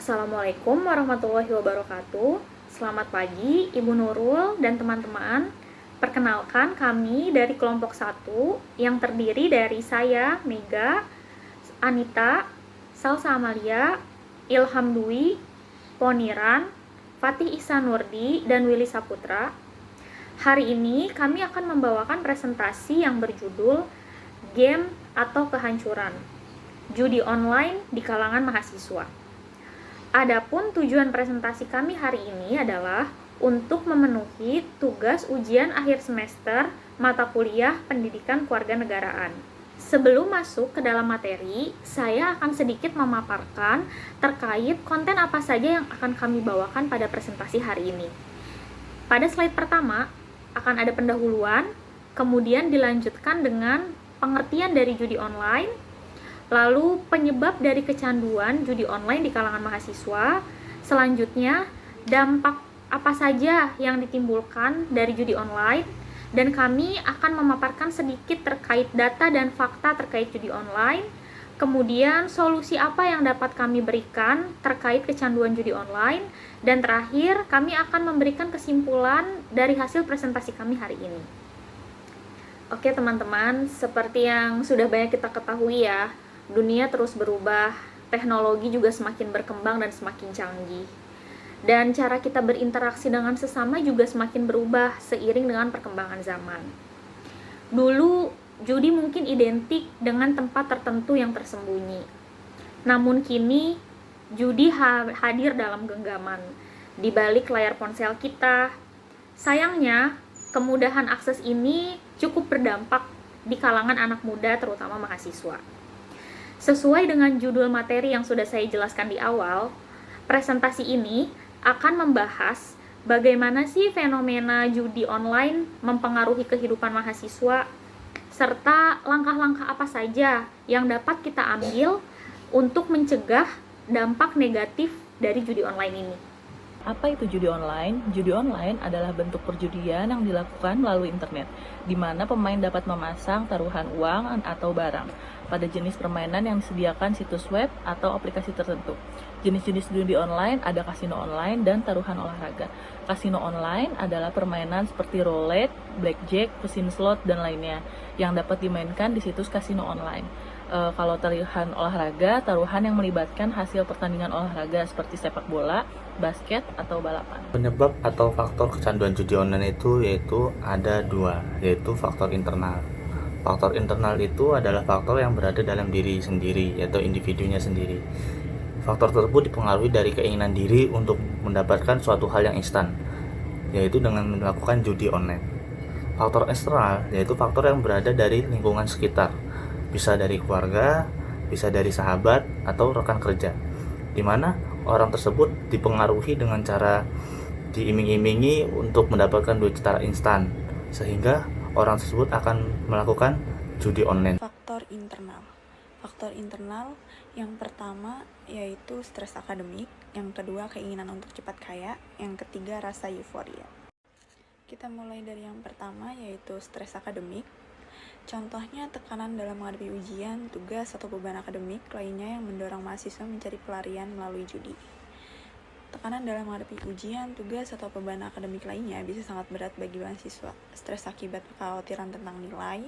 Assalamualaikum warahmatullahi wabarakatuh. Selamat pagi Ibu Nurul dan teman-teman. Perkenalkan, kami dari kelompok 1 yang terdiri dari saya, Mega, Anita, Salsa Amalia, Ilham Dwi, Poniran, Fatih Ihsanurdi, dan Willy Saputra. Hari ini kami akan membawakan presentasi yang berjudul Game atau Kehancuran, Judi Online di kalangan mahasiswa. Adapun tujuan presentasi kami hari ini adalah untuk memenuhi tugas ujian akhir semester mata kuliah Pendidikan Kewarganegaraan. Sebelum masuk ke dalam materi, saya akan sedikit memaparkan terkait konten apa saja yang akan kami bawakan pada presentasi hari ini. Pada slide pertama akan ada pendahuluan, kemudian dilanjutkan dengan pengertian dari judi online, lalu penyebab dari kecanduan judi online di kalangan mahasiswa, selanjutnya dampak apa saja yang ditimbulkan dari judi online, dan kami akan memaparkan sedikit terkait data dan fakta terkait judi online, kemudian solusi apa yang dapat kami berikan terkait kecanduan judi online, dan terakhir kami akan memberikan kesimpulan dari hasil presentasi kami hari ini. Oke teman-teman, seperti yang sudah banyak kita ketahui ya, dunia terus berubah, teknologi juga semakin berkembang dan semakin canggih. Dan cara kita berinteraksi dengan sesama juga semakin berubah seiring dengan perkembangan zaman. Dulu, judi mungkin identik dengan tempat tertentu yang tersembunyi. Namun kini, judi hadir dalam genggaman, di balik layar ponsel kita. Sayangnya, kemudahan akses ini cukup berdampak di kalangan anak muda, terutama mahasiswa. Sesuai dengan judul materi yang sudah saya jelaskan di awal, presentasi ini akan membahas bagaimana sih fenomena judi online mempengaruhi kehidupan mahasiswa, serta langkah-langkah apa saja yang dapat kita ambil untuk mencegah dampak negatif dari judi online ini. Apa itu judi online? Judi online adalah bentuk perjudian yang dilakukan melalui internet, di mana pemain dapat memasang taruhan uang atau barang pada jenis permainan yang disediakan situs web atau aplikasi tertentu. Jenis-jenis judi online ada kasino online dan taruhan olahraga. Kasino online adalah permainan seperti roulette, blackjack, mesin slot, dan lainnya yang dapat dimainkan di situs kasino online. Kalau taruhan olahraga, taruhan yang melibatkan hasil pertandingan olahraga seperti sepak bola, basket, atau balapan. Penyebab atau faktor kecanduan judi online itu yaitu ada dua, yaitu faktor internal. Faktor internal itu adalah faktor yang berada dalam diri sendiri, yaitu individunya sendiri. Faktor tersebut dipengaruhi dari keinginan diri untuk mendapatkan suatu hal yang instan, yaitu dengan melakukan judi online. Faktor eksternal yaitu faktor yang berada dari lingkungan sekitar, bisa dari keluarga, bisa dari sahabat atau rekan kerja, di mana orang tersebut dipengaruhi dengan cara diiming-imingi untuk mendapatkan duit secara instan, sehingga orang tersebut akan melakukan judi online. Faktor internal yang pertama yaitu stres akademik, yang kedua keinginan untuk cepat kaya, yang ketiga rasa euforia. Kita mulai dari yang pertama yaitu stres akademik. Contohnya tekanan dalam menghadapi ujian, tugas, atau beban akademik lainnya yang mendorong mahasiswa mencari pelarian melalui judi. Tekanan dalam menghadapi ujian, tugas, atau beban akademik lainnya bisa sangat berat bagi mahasiswa. Stres akibat kekhawatiran tentang nilai,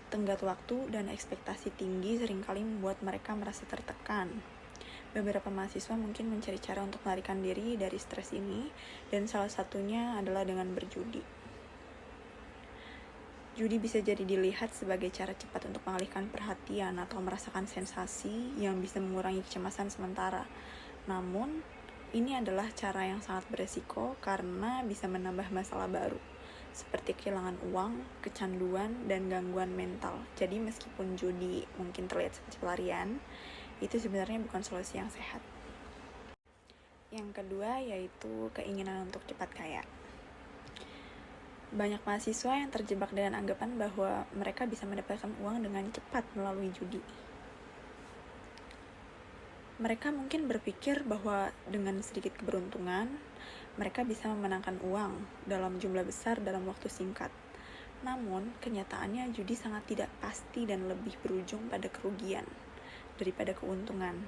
tenggat waktu, dan ekspektasi tinggi seringkali membuat mereka merasa tertekan. Beberapa mahasiswa mungkin mencari cara untuk melarikan diri dari stres ini, dan salah satunya adalah dengan berjudi. Judi bisa jadi dilihat sebagai cara cepat untuk mengalihkan perhatian atau merasakan sensasi yang bisa mengurangi kecemasan sementara. Namun, ini adalah cara yang sangat beresiko karena bisa menambah masalah baru, seperti kehilangan uang, kecanduan, dan gangguan mental. Jadi meskipun judi mungkin terlihat seperti pelarian, itu sebenarnya bukan solusi yang sehat. Yang kedua yaitu keinginan untuk cepat kaya. Banyak mahasiswa yang terjebak dengan anggapan bahwa mereka bisa mendapatkan uang dengan cepat melalui judi. Mereka mungkin berpikir bahwa dengan sedikit keberuntungan, mereka bisa memenangkan uang dalam jumlah besar dalam waktu singkat. Namun, kenyataannya judi sangat tidak pasti dan lebih berujung pada kerugian daripada keuntungan.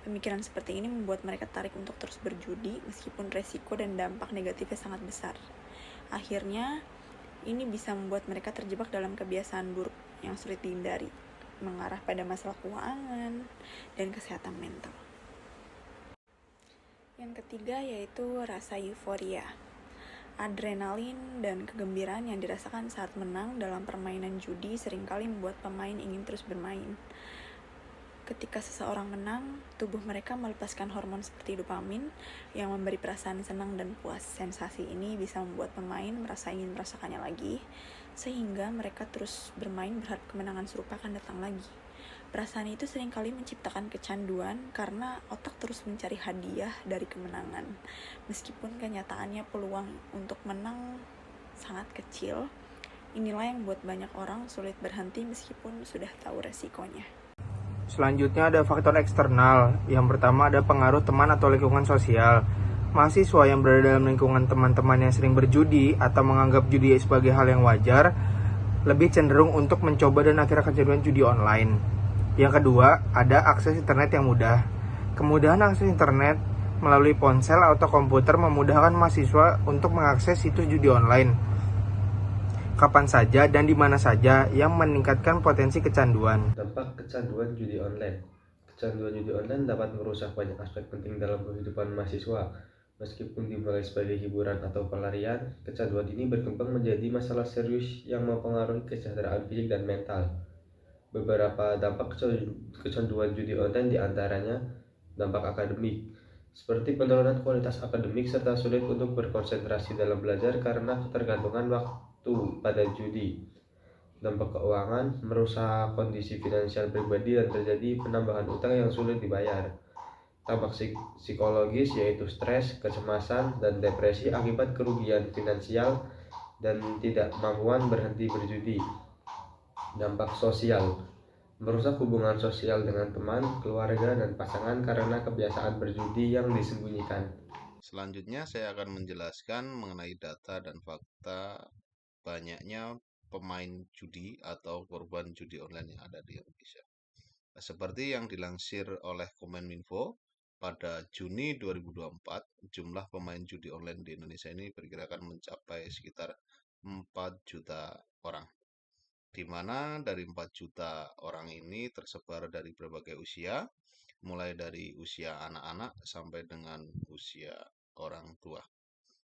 Pemikiran seperti ini membuat mereka tertarik untuk terus berjudi meskipun resiko dan dampak negatifnya sangat besar. Akhirnya, ini bisa membuat mereka terjebak dalam kebiasaan buruk yang sulit dihindari, mengarah pada masalah keuangan dan kesehatan mental. Yang ketiga yaitu rasa euforia. Adrenalin dan kegembiraan yang dirasakan saat menang dalam permainan judi seringkali membuat pemain ingin terus bermain. Ketika seseorang menang, tubuh mereka melepaskan hormon seperti dopamin yang memberi perasaan senang dan puas. Sensasi ini bisa membuat pemain merasa ingin merasakannya lagi, sehingga mereka terus bermain berharap kemenangan serupa akan datang lagi. Perasaan itu seringkali menciptakan kecanduan karena otak terus mencari hadiah dari kemenangan. Meskipun kenyataannya peluang untuk menang sangat kecil, inilah yang membuat banyak orang sulit berhenti meskipun sudah tahu resikonya. Selanjutnya ada faktor eksternal. Yang pertama ada pengaruh teman atau lingkungan sosial. Mahasiswa yang berada dalam lingkungan teman-teman yang sering berjudi atau menganggap judi sebagai hal yang wajar, lebih cenderung untuk mencoba dan akhirnya kecanduan judi online. Yang kedua, ada akses internet yang mudah. Kemudahan akses internet melalui ponsel atau komputer memudahkan mahasiswa untuk mengakses situs judi online kapan saja dan di mana saja yang meningkatkan potensi kecanduan. Dampak kecanduan judi online. Kecanduan judi online dapat merusak banyak aspek penting dalam kehidupan mahasiswa. Meskipun dimulai sebagai hiburan atau pelarian, kecanduan ini berkembang menjadi masalah serius yang mempengaruhi kesejahteraan fisik dan mental. Beberapa dampak kecanduan judi online diantaranya dampak akademik, seperti penurunan kualitas akademik serta sulit untuk berkonsentrasi dalam belajar karena ketergantungan waktu pada judi. Dampak keuangan, merusak kondisi finansial pribadi dan terjadi penambahan utang yang sulit dibayar. Dampak psikologis yaitu stres, kecemasan, dan depresi akibat kerugian finansial dan tidak mampuan berhenti berjudi. Dampak sosial, merusak hubungan sosial dengan teman, keluarga, dan pasangan karena kebiasaan berjudi yang disembunyikan. Selanjutnya saya akan menjelaskan mengenai data dan fakta banyaknya pemain judi atau korban judi online yang ada di Indonesia. Seperti yang dilansir oleh Kominfo, pada Juni 2024, jumlah pemain judi online di Indonesia ini diperkirakan mencapai sekitar 4 juta orang. Di mana dari 4 juta orang ini tersebar dari berbagai usia, mulai dari usia anak-anak sampai dengan usia orang tua.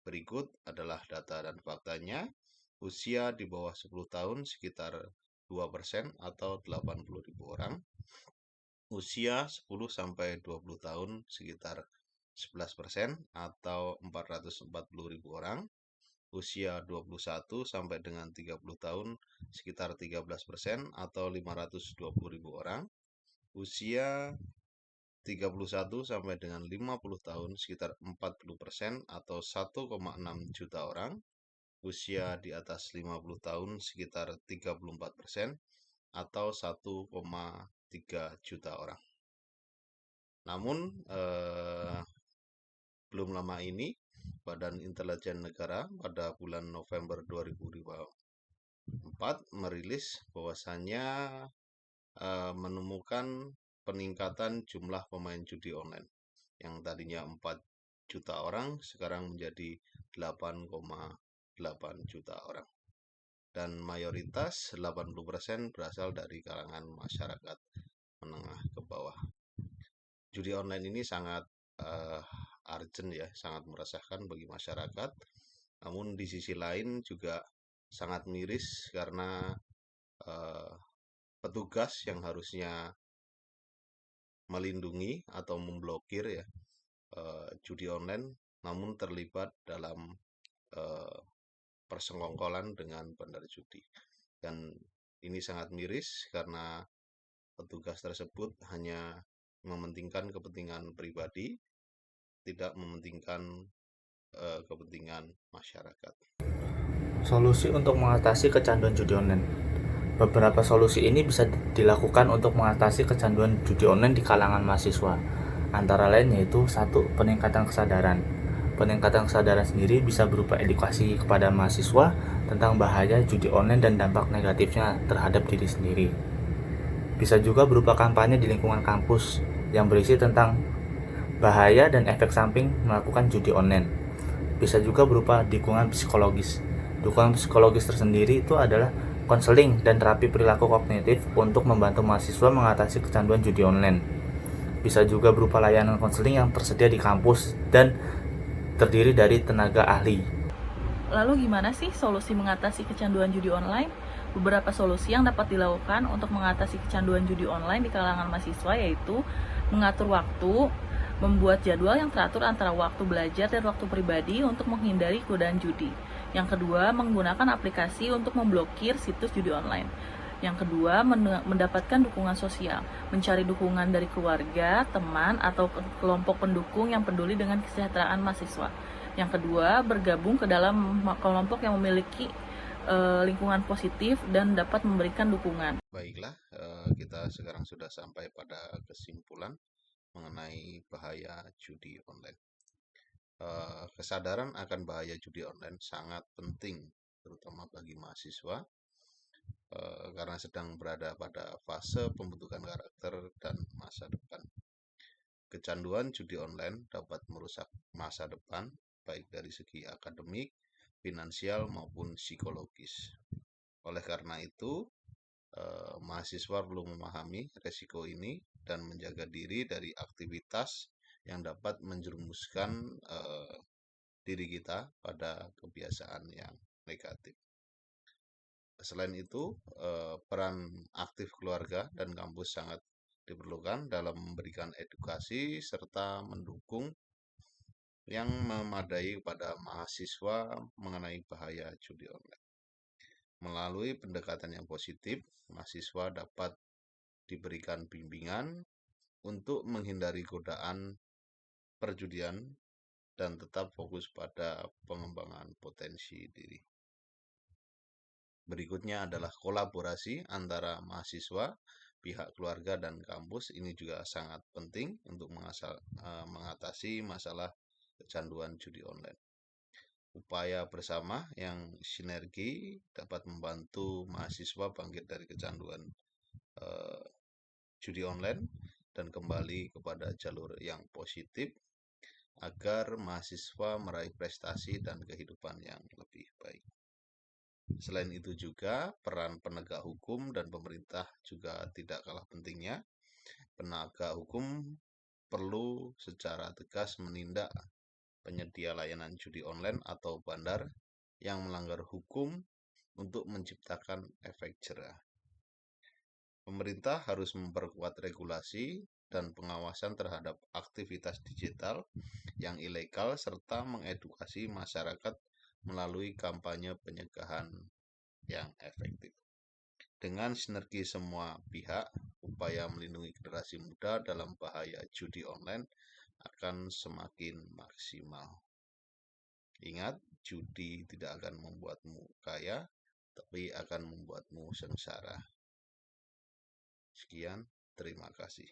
Berikut adalah data dan faktanya. Usia di bawah 10 tahun sekitar 2% atau 80.000 orang. Usia 10 sampai 20 tahun sekitar 11% atau 440.000 orang. Usia 21 sampai dengan 30 tahun sekitar 13% atau 520.000 orang. Usia 31 sampai dengan 50 tahun sekitar 40% atau 1,6 juta orang. Usia di atas 50 tahun sekitar 34% atau 1,3 juta orang. Namun belum lama ini Badan Intelijen Negara pada bulan November 2024 merilis bahwasannya menemukan peningkatan jumlah pemain judi online yang tadinya 4 juta orang sekarang menjadi 8,8 juta orang. Dan mayoritas 80% berasal dari kalangan masyarakat menengah ke bawah. Judi online ini sangat urgent ya, sangat meresahkan bagi masyarakat. Namun di sisi lain juga sangat miris karena petugas yang harusnya melindungi atau memblokir ya judi online, namun terlibat dalam persengkongkolan dengan bandar judi. Dan ini sangat miris karena petugas tersebut hanya mementingkan kepentingan pribadi, tidak mementingkan kepentingan masyarakat. Solusi untuk mengatasi kecanduan judi online. Beberapa solusi ini bisa dilakukan untuk mengatasi kecanduan judi online di kalangan mahasiswa. Antara lain yaitu 1. Peningkatan kesadaran. Peningkatan kesadaran sendiri bisa berupa edukasi kepada mahasiswa tentang bahaya judi online dan dampak negatifnya terhadap diri sendiri. Bisa juga berupa kampanye di lingkungan kampus yang berisi tentang bahaya dan efek samping melakukan judi online. Bisa juga berupa dukungan psikologis. Dukungan psikologis tersendiri itu adalah konseling dan terapi perilaku kognitif untuk membantu mahasiswa mengatasi kecanduan judi online. Bisa juga berupa layanan konseling yang tersedia di kampus dan terdiri dari tenaga ahli. Lalu gimana sih solusi mengatasi kecanduan judi online? Beberapa solusi yang dapat dilakukan untuk mengatasi kecanduan judi online di kalangan mahasiswa yaitu mengatur waktu, membuat jadwal yang teratur antara waktu belajar dan waktu pribadi untuk menghindari godaan judi. Yang kedua, menggunakan aplikasi untuk memblokir situs judi online. Yang kedua, mendapatkan dukungan sosial, mencari dukungan dari keluarga, teman, atau kelompok pendukung yang peduli dengan kesejahteraan mahasiswa. Yang kedua, bergabung ke dalam kelompok yang memiliki lingkungan positif dan dapat memberikan dukungan. Baiklah, kita sekarang sudah sampai pada kesimpulan mengenai bahaya judi online. Kesadaran akan bahaya judi online sangat penting, terutama bagi mahasiswa, karena sedang berada pada fase pembentukan karakter dan masa depan. Kecanduan judi online dapat merusak masa depan, baik dari segi akademik, finansial, maupun psikologis. Oleh karena itu, mahasiswa perlu memahami resiko ini dan menjaga diri dari aktivitas yang dapat menjerumuskan diri kita pada kebiasaan yang negatif. Selain itu, peran aktif keluarga dan kampus sangat diperlukan dalam memberikan edukasi serta mendukung yang memadai kepada mahasiswa mengenai bahaya judi online. Melalui pendekatan yang positif, mahasiswa dapat diberikan bimbingan untuk menghindari godaan perjudian dan tetap fokus pada pengembangan potensi diri. Berikutnya adalah kolaborasi antara mahasiswa, pihak keluarga, dan kampus. Ini juga sangat penting untuk mengatasi masalah kecanduan judi online. Upaya bersama yang sinergi dapat membantu mahasiswa bangkit dari kecanduan judi online dan kembali kepada jalur yang positif agar mahasiswa meraih prestasi dan kehidupan yang lebih baik. Selain itu juga peran penegak hukum dan pemerintah juga tidak kalah pentingnya. Penegak hukum perlu secara tegas menindak penyedia layanan judi online atau bandar yang melanggar hukum untuk menciptakan efek jerah. Pemerintah harus memperkuat regulasi dan pengawasan terhadap aktivitas digital yang ilegal serta mengedukasi masyarakat melalui kampanye pencegahan yang efektif. Dengan sinergi semua pihak, upaya melindungi generasi muda dalam bahaya judi online akan semakin maksimal. Ingat, judi tidak akan membuatmu kaya, tapi akan membuatmu sengsara. Sekian, terima kasih.